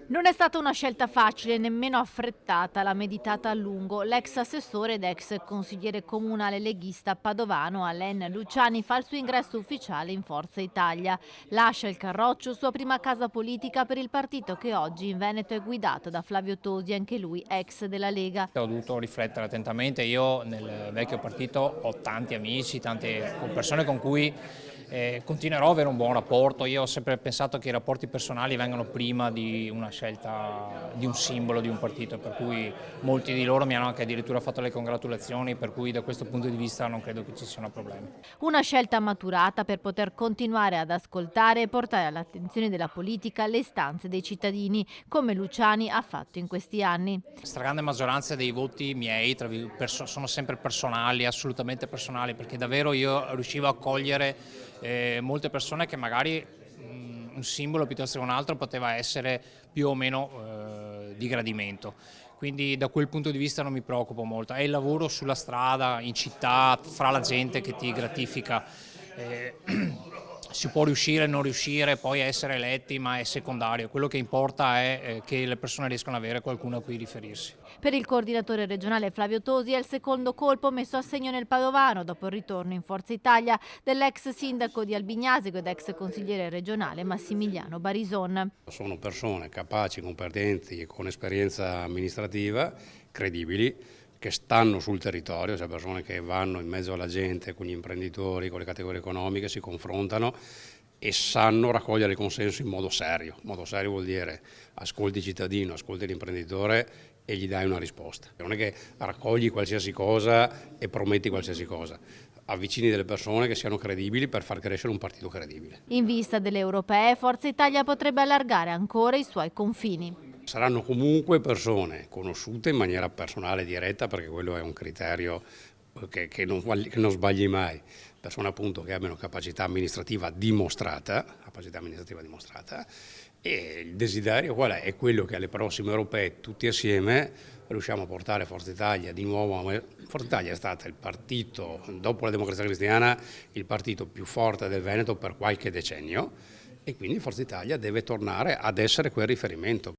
Non è stata una scelta facile, nemmeno affrettata, l'ha meditata a lungo. L'ex assessore ed ex consigliere comunale leghista padovano Alain Luciani fa il suo ingresso ufficiale in Forza Italia. Lascia il Carroccio, sua prima casa politica per il partito che oggi in Veneto è guidato da Flavio Tosi, anche lui ex della Lega. Ho dovuto riflettere attentamente, io nel vecchio partito ho tanti amici, tante persone con cui continuerò ad avere un buon rapporto. Io ho sempre pensato che i rapporti personali vengano prima di una scelta di un simbolo di un partito, per cui molti di loro mi hanno anche addirittura fatto le congratulazioni, per cui da questo punto di vista non credo che ci siano problemi. Una scelta maturata per poter continuare ad ascoltare e portare all'attenzione della politica le istanze dei cittadini, come Luciani ha fatto in questi anni. La stragrande maggioranza dei voti miei sono sempre personali, assolutamente personali, perché davvero io riuscivo a cogliere molte persone che magari un simbolo piuttosto che un altro poteva essere più o meno di gradimento. Quindi da quel punto di vista non mi preoccupo molto. È il lavoro sulla strada, in città, fra la gente che ti gratifica. Eh, Si può riuscire o non riuscire poi a essere eletti, ma è secondario. Quello che importa è che le persone riescano ad avere qualcuno a cui riferirsi. Per il coordinatore regionale Flavio Tosi è il secondo colpo messo a segno nel Padovano dopo il ritorno in Forza Italia dell'ex sindaco di Albignasico ed ex consigliere regionale Massimiliano Barison. Sono persone capaci, competenti e con esperienza amministrativa, credibili, che stanno sul territorio, cioè persone che vanno in mezzo alla gente, con gli imprenditori, con le categorie economiche, si confrontano e sanno raccogliere il consenso in modo serio. Modo serio vuol dire ascolti il cittadino, ascolti l'imprenditore e gli dai una risposta. Non è che raccogli qualsiasi cosa e prometti qualsiasi cosa. Avvicini delle persone che siano credibili per far crescere un partito credibile. In vista delle europee, Forza Italia potrebbe allargare ancora i suoi confini. Saranno comunque persone conosciute in maniera personale e diretta, perché quello è un criterio che non sbagli mai. Persone appunto che abbiano capacità amministrativa dimostrata, e il desiderio qual è? È quello che alle prossime europee tutti assieme riusciamo a portare Forza Italia di nuovo. Forza Italia è stata il partito, dopo la Democrazia Cristiana, il partito più forte del Veneto per qualche decennio, e quindi Forza Italia deve tornare ad essere quel riferimento.